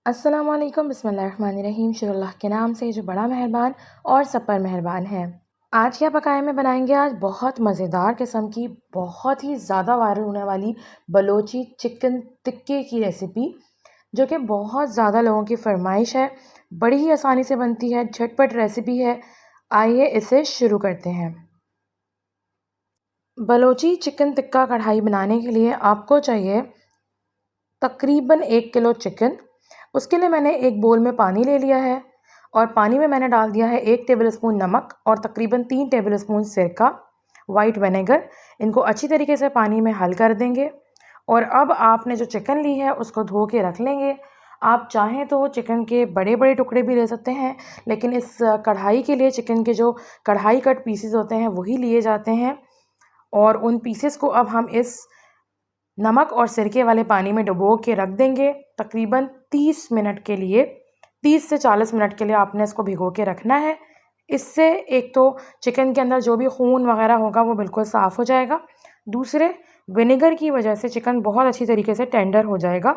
अस्सलाम वालेकुम बिस्मिल्लाहिर्रहमानिर्रहीम। शुरुल्लाह के नाम से जो बड़ा मेहरबान और सब पर मेहरबान है। आज क्या पकाए में बनाएंगे आज बहुत मज़ेदार किस्म की बहुत ही ज़्यादा वायरल होने वाली बलोची चिकन टिक्के की रेसिपी, जो कि बहुत ज़्यादा लोगों की फरमाइश है। बड़ी ही आसानी से बनती है, झटपट रेसिपी है। आइए इसे शुरू करते हैं। बलोची चिकन टिक्का कढ़ाई बनाने के लिए आपको चाहिए तकरीबन 1 किलो चिकन। उसके लिए मैंने एक बोल में पानी ले लिया है और पानी में मैंने डाल दिया है 1 टेबलस्पून नमक और तकरीबन 3 टेबलस्पून सिरका, वाइट विनेगर। इनको अच्छी तरीके से पानी में हल कर देंगे और अब आपने जो चिकन ली है उसको धो के रख लेंगे। आप चाहें तो चिकन के बड़े-बड़े टुकड़े भी ले सकते हैं, लेकिन इस कढ़ाई के लिए चिकन के जो कढ़ाई कट पीसेस होते हैं वही लिए जाते हैं और उन पीसेस को अब हम इस नमक और सिरके वाले पानी में डुबो के रख देंगे तकरीबन 30 मिनट के लिए। 30 से 40 मिनट के लिए आपने इसको भिगो के रखना है। इससे एक तो चिकन के अंदर जो भी खून वगैरह होगा वो बिल्कुल साफ़ हो जाएगा। दूसरे, विनेगर की वजह से चिकन बहुत अच्छी तरीके से टेंडर हो जाएगा।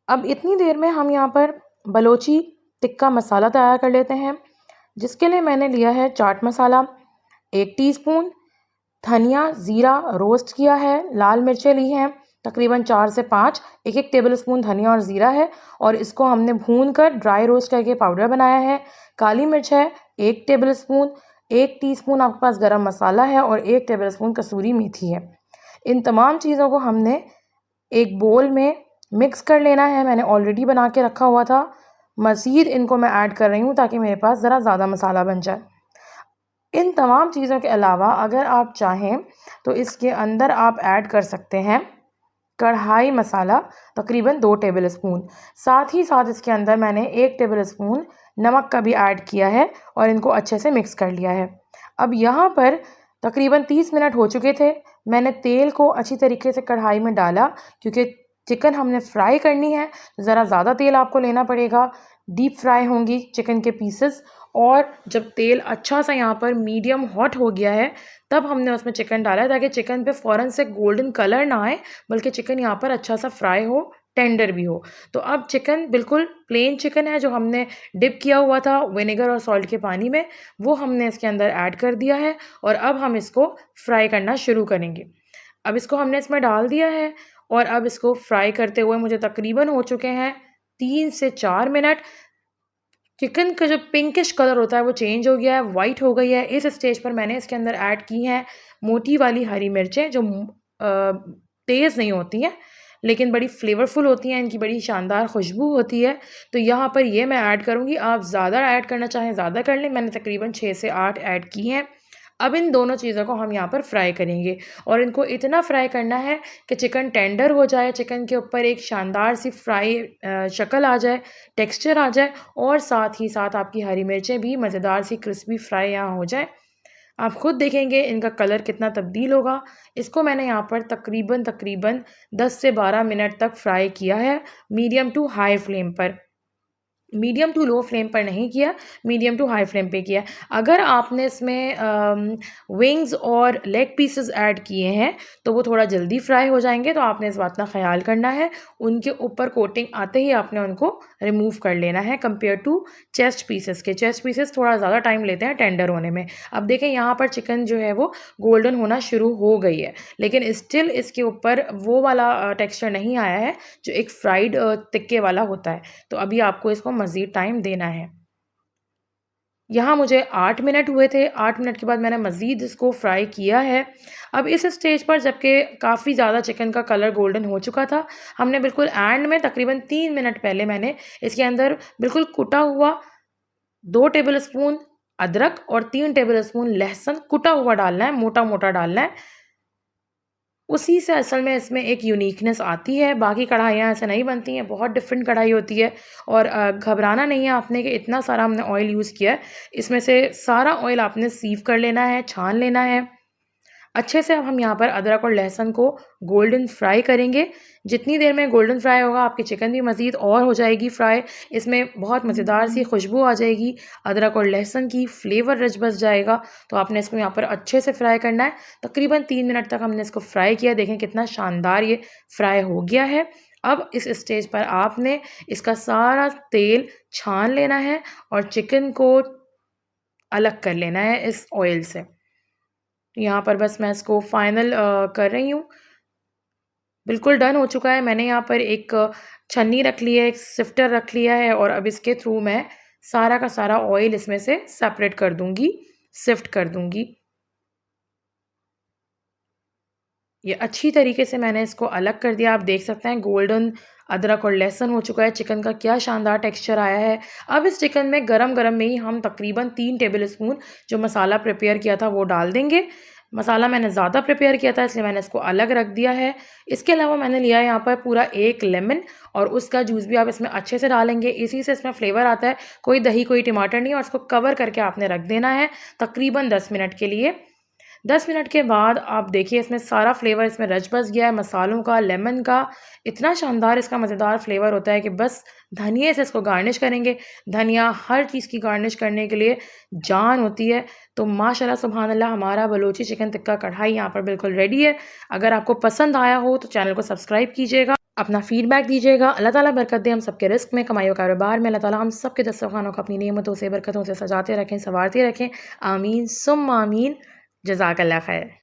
अब इतनी देर में हम यहाँ पर बलोची टिक्का मसाला तैयार कर लेते हैं, जिसके लिए मैंने लिया है चाट मसाला 1 टीस्पून, धनिया ज़ीरा रोस्ट किया है, लाल मिर्चें ली हैं तकरीबन 4 से 5, एक-एक टेबलस्पून धनिया और ज़ीरा है और इसको हमने भून कर ड्राई रोस्ट करके पाउडर बनाया है। काली मिर्च है 1 टेबलस्पून, 1 टीस्पून आपके पास गरम मसाला है और 1 टेबलस्पून कसूरी मेथी है। इन तमाम चीज़ों को हमने एक बोल में मिक्स कर लेना है। मैंने ऑलरेडी बना के रखा हुआ था, मज़ीद इनको मैं ऐड कर रही हूँ ताकि मेरे पास ज़रा ज़्यादा मसाला बन जाए। इन तमाम चीज़ों के अलावा अगर आप चाहें तो इसके अंदर आप ऐड कर सकते हैं कढ़ाई मसाला तकरीबन 2 टेबलस्पून। साथ ही साथ इसके अंदर मैंने 1 टेबलस्पून नमक का भी ऐड किया है और इनको अच्छे से मिक्स कर लिया है। अब यहाँ पर तकरीबन 30 मिनट हो चुके थे। मैंने तेल को अच्छी तरीके से कढ़ाई में डाला क्योंकि चिकन हमने फ्राई करनी है, ज़रा ज़्यादा तेल आपको लेना पड़ेगा। डीप फ्राई होंगी चिकन के पीसेस और जब तेल अच्छा सा यहाँ पर मीडियम हॉट हो गया है, तब हमने उसमें चिकन डाला है ताकि चिकन पे फ़ौरन से गोल्डन कलर ना आए, बल्कि चिकन यहाँ पर अच्छा सा फ्राई हो, टेंडर भी हो। तो अब चिकन बिल्कुल प्लेन चिकन है जो हमने डिप किया हुआ था विनेगर और सॉल्ट के पानी में, वो हमने इसके अंदर ऐड कर दिया है और अब हम इसको फ्राई करना शुरू करेंगे। अब इसको हमने इसमें डाल दिया है और अब इसको फ्राई करते हुए मुझे तकरीबन हो चुके हैं 3 से 4 मिनट। चिकन का जो पिंकिश कलर होता है वो चेंज हो गया है, वाइट हो गई है। इस स्टेज पर मैंने इसके अंदर ऐड की हैं मोटी वाली हरी मिर्चें जो तेज़ नहीं होती हैं, लेकिन बड़ी फ्लेवरफुल होती हैं, इनकी बड़ी शानदार खुशबू होती है। तो यहाँ पर ये मैं ऐड करूँगी, आप ज़्यादा ऐड करना चाहें ज़्यादा कर लें। मैंने तकरीबन 6 से 8 ऐड की हैं। अब इन दोनों चीज़ों को हम यहाँ पर फ्राई करेंगे और इनको इतना फ्राई करना है कि चिकन टेंडर हो जाए, चिकन के ऊपर एक शानदार सी फ्राई शक्ल आ जाए, टेक्सचर आ जाए और साथ ही साथ आपकी हरी मिर्चें भी मज़ेदार सी क्रिस्पी फ्राई यहाँ हो जाए। आप खुद देखेंगे इनका कलर कितना तब्दील होगा। इसको मैंने यहाँ पर तकरीबन 10 से 12 मिनट तक फ्राई किया है, मीडियम टू हाई फ्लेम पर। मीडियम टू लो फ्लेम पर नहीं किया, मीडियम टू हाई फ्लेम पे किया। अगर आपने इसमें विंग्स और लेग पीसेस ऐड किए हैं, तो वो थोड़ा जल्दी फ्राई हो जाएँगे, तो आपने इस बात का ख़्याल करना है। उनके ऊपर कोटिंग आते ही आपने उनको रिमूव कर लेना है कंपेयर टू चेस्ट पीसेस के। चेस्ट पीसेस थोड़ा ज़्यादा टाइम लेते हैं टेंडर होने में। अब देखें यहाँ पर चिकन जो है वो गोल्डन होना शुरू हो गई है, लेकिन स्टिल इसके ऊपर वो वाला टेक्सचर नहीं आया है जो एक फ्राइड टिक्के वाला होता है। तो अभी आपको इसको मज़ीद टाइम देना है। यहाँ मुझे 8 मिनट हुए थे, 8 मिनट के बाद मैंने मज़ीद इसको फ्राई किया है। अब इस स्टेज पर जबकि काफ़ी ज़्यादा चिकन का कलर गोल्डन हो चुका था, हमने बिल्कुल एंड में तकरीबन 3 मिनट पहले मैंने इसके अंदर बिल्कुल कुटा हुआ 2 टेबलस्पून अदरक और 3 टेबलस्पून लहसुन कुटा हुआ डालना है, मोटा-मोटा डालना है। उसी से असल में इसमें एक यूनिकनेस आती है, बाकी कढ़ाइयाँ ऐसे नहीं बनती हैं, बहुत डिफरेंट कढ़ाई होती है और घबराना नहीं है आपने कि इतना सारा हमने ऑयल यूज़ किया है। इसमें से सारा ऑयल आपने सीव कर लेना है, छान लेना है। अच्छे से अब हम यहाँ पर अदरक और लहसुन को गोल्डन फ्राई करेंगे। जितनी देर में गोल्डन फ्राई होगा आपकी चिकन भी मज़ीद और हो जाएगी फ्राई। इसमें बहुत मज़ेदार सी खुशबू आ जाएगी, अदरक और लहसुन की फ्लेवर रच बस जाएगा। तो आपने इसको यहाँ पर अच्छे से फ्राई करना है। तकरीबन 3 मिनट तक हमने इसको फ्राई किया। देखें कितना शानदार ये फ्राई हो गया है। अब इस स्टेज पर आपने इसका सारा तेल छान लेना है और चिकन को अलग कर लेना है इस ऑयल से। यहाँ पर बस मैं इसको फाइनल कर रही हूँ। बिल्कुल डन हो चुका है। मैंने यहाँ पर एक छन्नी रख ली है, एक सिफ्टर रख लिया है और अब इसके थ्रू मैं सारा का सारा ऑयल इसमें से सेपरेट कर दूँगी, सिफ्ट कर दूँगी। ये अच्छी तरीके से मैंने इसको अलग कर दिया। आप देख सकते हैं गोल्डन अदरक और लहसुन हो चुका है। चिकन का क्या शानदार टेक्सचर आया है। अब इस चिकन में गरम-गरम में ही हम तकरीबन 3 टेबलस्पून जो मसाला प्रिपेयर किया था वो डाल देंगे। मसाला मैंने ज़्यादा प्रिपेयर किया था इसलिए मैंने इसको अलग रख दिया है। इसके अलावा मैंने लिया है यहाँ पर पूरा 1 लेमन और उसका जूस भी आप इसमें अच्छे से डालेंगे। इसी से इसमें फ्लेवर आता है। कोई दही, कोई टमाटर नहीं और इसको कवर करके आपने रख देना है तकरीबन 10 मिनट के लिए। 10 मिनट के बाद आप देखिए इसमें सारा फ्लेवर इसमें रच बस गया है मसालों का, लेमन का। इतना शानदार इसका मज़ेदार फ्लेवर होता है कि बस धनिये से इसको गार्निश करेंगे। धनिया हर चीज़ की गार्निश करने के लिए जान होती है। तो माशाल्लाह सुभान अल्लाह हमारा बलोची चिकन टिक्का कढ़ाई यहाँ पर बिल्कुल रेडी है। अगर आपको पसंद आया हो तो चैनल को सब्सक्राइब कीजिएगा, अपना फीडबैक दीजिएगा। अल्लाह ताला बरकत दे हम सबके रिस्क में, कमाई व कारोबार में। अल्लाह ताला हम सबके दस्तरख़ानों को अपनी नेमतों से, बरकतों से सजाते रखें, सँवारते रखें। आमीन सुम्मा आमीन। जज़ाकल्लाह खैर।